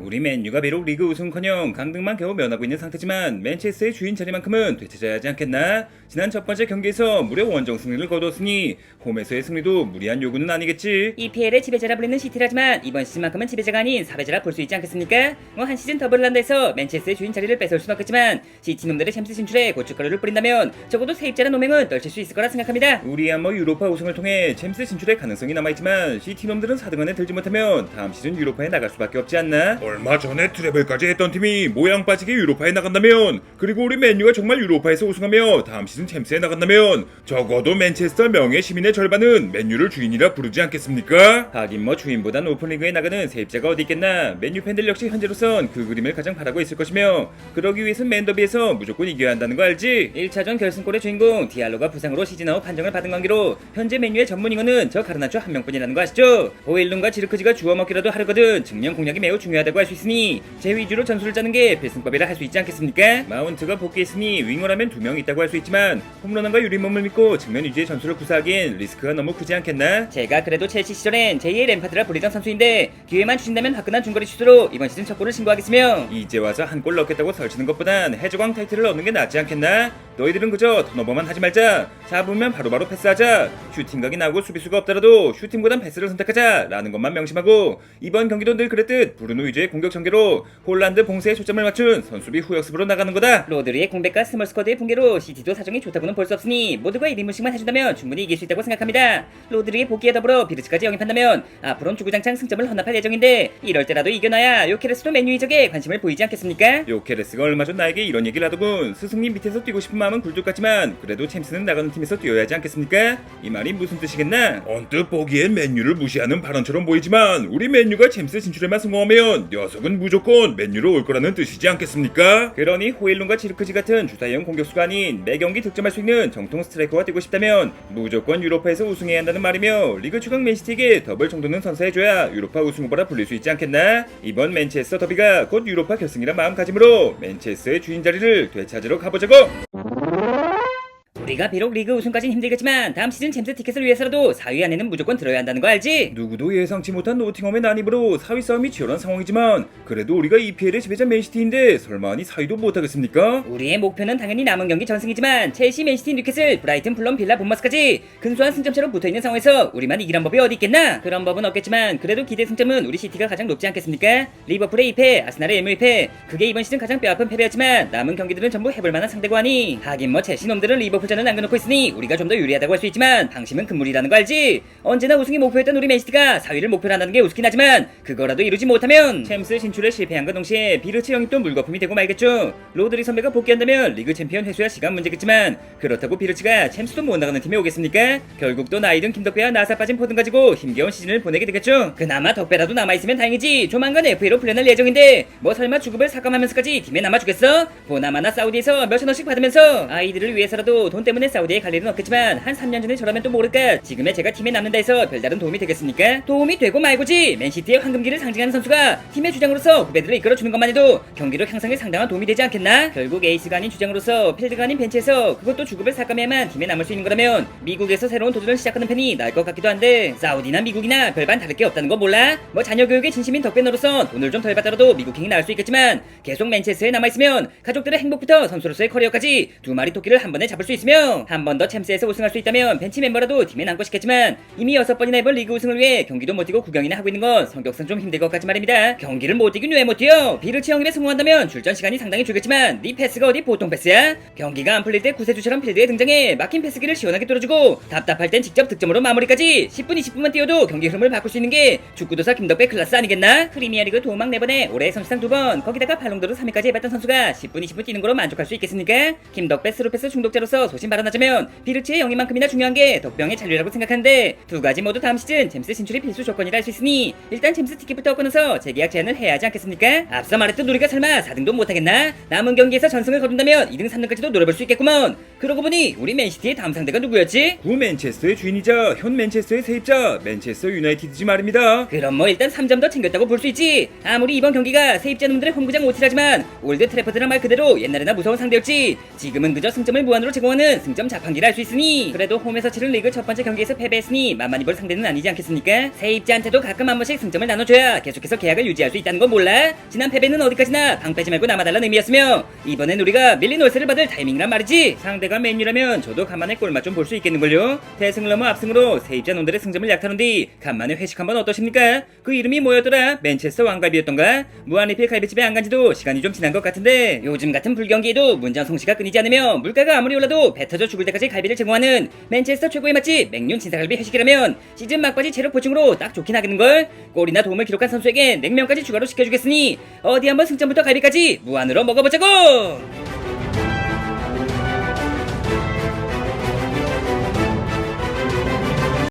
우리 맨유가 비록 리그 우승커녕 강등만 겨우 면하고 있는 상태지만 맨체스터의 주인 자리만큼은 되찾아야 하지 않겠나? 지난 첫 번째 경기에서 무려 원정 승리를 거두었으니 홈에서의 승리도 무리한 요구는 아니겠지. EPL의 지배자라 불리는 시티라지만 이번 시즌만큼은 지배자가 아닌 사배자라 볼 수 있지 않겠습니까? 한 시즌 더블을 한다 해서 맨체스터의 주인 자리를 뺏어올 수는 없겠지만 시티놈들의 챔스 진출에 고춧가루를 뿌린다면 적어도 세입자란 오맹은 떨칠 수 있을 거라 생각합니다. 우리야 유로파 우승을 통해 챔스 진출의 가능성이 남아있지만 시티놈들은 4등 안에 들지 못하면 다음 시즌 유로파에 나갈 수밖에 없지 않나? 얼마 전에 트래블까지 했던 팀이 모양 빠지게 유로파에 나간다면, 그리고 우리 맨유가 정말 유로파에서 우승하며 다음 시즌 챔스에 나간다면 적어도 맨체스터 명예 시민의 절반은 맨유를 주인이라 부르지 않겠습니까? 하긴 주인보단 오픈리그에 나가는 세입자가 어디 있겠나. 맨유 팬들 역시 현재로선 그 그림을 가장 바라고 있을 것이며, 그러기 위해선 맨더비에서 무조건 이겨야 한다는 거 알지? 1차전 결승골의 주인공 디알로가 부상으로 시즌 아웃 판정을 받은 관계로 현재 맨유의 전문 잉어는 저 가르나초 한 명뿐이라는 거 아시죠? 호일룬과 지르크지가 주워먹기라도 하려거든 증명 공략이 매우 중요하다고 할 수 있으니 제 위주로 전술을 짜는 게 필승법이라 할 수 있지 않겠습니까? 마운트가 복귀했으니 윙어라면 2명 있다고 할 수 있지만 홈런왕과 유리몸을 믿고 측면 위주의 전술을 구사하기엔 리스크가 너무 크지 않겠나? 제가 그래도 첼시 시절엔 제2의 램파드라 불리던 선수인데 기회만 주신다면 화끈한 중거리 슛으로 이번 시즌 첫 골을 신고하겠으며, 이제 와서 한 골 넣겠다고 설치는 것보단 해적왕 타이틀을 얻는 게 낫지 않겠나? 너희들은 그저 턴오버만 하지 말자. 잡으면 바로바로 패스하자. 슈팅각이 나오고 수비수가 없더라도 슈팅보단 패스를 선택하자 라는 것만 명심하고, 이번 경기도 늘 그랬듯 브루노 위주의 공격 전개로 홀란드 봉쇄에 초점을 맞춘 선수비 후역습으로 나가는 거다. 로드리의 공백과 스몰 스쿼드의 붕괴로 시티도 사정이 좋다고는 볼 수 없으니 모두가 1인분씩만 해준다면 충분히 이길 수 있다고 생각합니다. 로드리의 복귀에 더불어 비르츠까지 영입한다면 앞으로는 주구장창 승점을 헌납할 예정인데, 이럴 때라도 이겨놔야 요케레스도 맨유 이적에 관심을 보이지 않겠습니까? 요케레스가 얼마 전 나에게 이런 얘기를 하더군. 스승님 밑에서 뛰고 싶은 마음은 굴뚝 같지만 그래도 챔스는 나가는 팀에서 뛰어야 하지 않겠습니까? 이 말이 무슨 뜻이겠나? 언뜻 보기엔 맨유를 무시하는 발언처럼 보이지만 우리 맨유가 챔스 진출에만 성공하면 녀석은 무조건 맨유로 올 거라는 뜻이지 않겠습니까? 그러니 호일룬과 지르크지 같은 주사형 공격수가 아닌 매경기 득점할 수 있는 정통 스트라이커가 되고 싶다면 무조건 유로파에서 우승해야 한다는 말이며, 리그 최강 맨시티에게 더블 정도는 선사해줘야 유로파 우승 후보라 불릴 수 있지 않겠나? 이번 맨체스터 더비가 곧 유로파 결승이란 마음가짐으로 맨체스터의 주인 자리를 되찾으러 가보자고! 우리가 비록 리그 우승까지는 힘들겠지만 다음 시즌 챔스 티켓을 위해서라도 4위 안에는 무조건 들어야 한다는 거 알지? 누구도 예상치 못한 노팅엄의 난입으로 4위 싸움이 치열한 상황이지만 그래도 우리가 EPL의 지배자 맨시티인데 설마니 4위도 못하겠습니까? 우리의 목표는 당연히 남은 경기 전승이지만 첼시, 맨시티, 뉴캐슬, 브라이튼, 플럼, 빌라, 본머스까지 근소한 승점차로 붙어있는 상황에서 우리만 이기란 법이 어디 있겠나? 그런 법은 없겠지만 그래도 기대 승점은 우리 시티가 가장 높지 않겠습니까? 리버풀의 2패, 아스날의 1무패, 그게 이번 시즌 가장 뼈아픈 패배였지만 남은 경기들은 전부 해볼만한 상대고 하니, 하긴 첼시 놈들은 리버풀전을 남겨놓고 있으니 우리가 좀 더 유리하다고 할 수 있지만 방심은 금물이라는 거 알지? 언제나 우승이 목표였던 우리 맨시티가 4위를 목표로 한다는 게 우습긴 하지만 그거라도 이루지 못하면 챔스 진출에 실패한과 동시에 비르츠 영입도 물거품이 되고 말겠죠. 로드리 선배가 복귀한다면 리그 챔피언 회수야 시간 문제겠지만 그렇다고 비르츠가 챔스도 못 나가는 팀에 오겠습니까? 결국 또 나이든 김덕배와 나사 빠진 포등 가지고 힘겨운 시즌을 보내게 되겠죠. 그나마 덕배라도 남아있으면 다행이지. 조만간 FA로 풀려날 예정인데 설마 주급을 삭감하면서까지 팀에 남아주겠어? 보나마나 사우디에서 몇천원씩 받으면서 아이들을 위해서라도 돈 때문에 사우디에 갈 일은 없겠지만 한 3년 전에 저라면 또 모를까. 지금의 제가 팀에 남는다 해서 별다른 도움이 되겠습니까? 도움이 되고 말고지. 맨시티의 황금기를 상징하는 선수가 팀의 주장으로서 후배들을 이끌어주는 것만 해도 경기력 향상에 상당한 도움이 되지 않겠나? 결국 에이스가 아닌 주장으로서 필드가 아닌 벤치에서 그것도 주급을 삭감해야만 팀에 남을 수 있는 거라면 미국에서 새로운 도전을 시작하는 편이 나을 것 같기도 한데, 사우디나 미국이나 별반 다를 게 없다는 거 몰라? 자녀 교육에 진심인 덕배너로서 돈을 좀 덜 받더라도 미국행이 나을 수 있겠지만 계속 맨체스터에 남아있으면 가족들의 행복부터 선수로서의 커리어까지 두 마리 토끼를 한 번에 잡을 수 있으며, 한 번 더 챔스에서 우승할 수 있다면 벤치 멤버라도 팀에 남고 싶겠지만 이미 6번이나 해본 리그 우승을 위해 경기도 못 뛰고 구경이나 하고 있는 건 성격상 좀 힘들 것 같지 말입니다. 경기를 못 뛰긴 왜 못 뛰어? 비르치 영입에 성공한다면 출전 시간이 상당히 줄겠지만 네 패스가 어디 보통 패스야? 경기가 안 풀릴 때 구세주처럼 필드에 등장해 막힌 패스기를 시원하게 뚫어주고 답답할 땐 직접 득점으로 마무리까지 10분 20분만 뛰어도 경기 흐름을 바꿀 수 있는 게 축구도사 김덕배 클래스 아니겠나? 프리미어리그 도막 4번에 올해 선수상 2번, 거기다가 발롱도르 3위까지 해봤던 선수가 10분 20분 뛰는 거로 만족할 수 있겠습니까? 김덕배 스루패스 중독자로서 소신 발언하자면 비르치의 영입만큼이나 중요한 게 덕병의 잔류라고 생각하는데, 두 가지 모두 다음 시즌 챔스 진출이 필수 조건이라 할 수 있으니 일단 챔스 티켓부터 끊어서 재계약 제한을 해야 하지 않겠습니까? 앞서 말했던 우리가 설마 4등도 못하겠나? 남은 경기에서 전승을 거둔다면 2등 3등까지도 노려볼 수 있겠구먼. 그러고 보니 우리 맨시티의 다음 상대가 누구였지? 구 맨체스터의 주인이자 현 맨체스터의 세입자 맨체스터 유나이티드지 말입니다. 그럼 일단 3점 더 챙겼다고 볼 수 있지. 아무리 이번 경기가 세입자놈들의 홈구장 OT라지만 올드 트래퍼드란 말 그대로 옛날에나 무서운 상대였지. 지금은 그저 승점을 무한으로 제공하는 이기면은 승점 자판기를 알 수 있으니 그래도 홈에서 치른 리그 첫 번째 경기에서 패배했으니 만만히 볼 상대는 아니지 않겠습니까? 세입자한테도 가끔 한 번씩 승점을 나눠줘야 계속해서 계약을 유지할 수 있다는 건 몰라? 지난 패배는 어디까지나 방 빼지 말고 남아달라는 의미였으며 이번엔 우리가 밀린 월세를 받을 타이밍이란 말이지. 상대가 맨유라면 저도 간만에 골맛 좀 볼 수 있겠는걸요. 대승을 넘어 압승으로 세입자 놈들의 승점을 약타는 뒤 간만에 회식 한번 어떠십니까? 그 이름이 뭐였더라? 맨체스터 왕갈비였던가? 무한리필 갈비집에 안 간지도 시간이 좀 지난 것 같은데 요즘 같은 불경기에도 문장송씨가 끊이지 않으며 물가가 아무리 올라도 배 터져 죽을 때까지 갈비를 제공하는 맨체스터 최고의 맛집 맥륜 진사갈비 회식이라면 시즌 막바지 체력 보충으로 딱 좋긴 하겠는걸? 골이나 도움을 기록한 선수에게 냉면까지 추가로 시켜주겠으니 어디 한번 승점부터 갈비까지 무한으로 먹어보자고!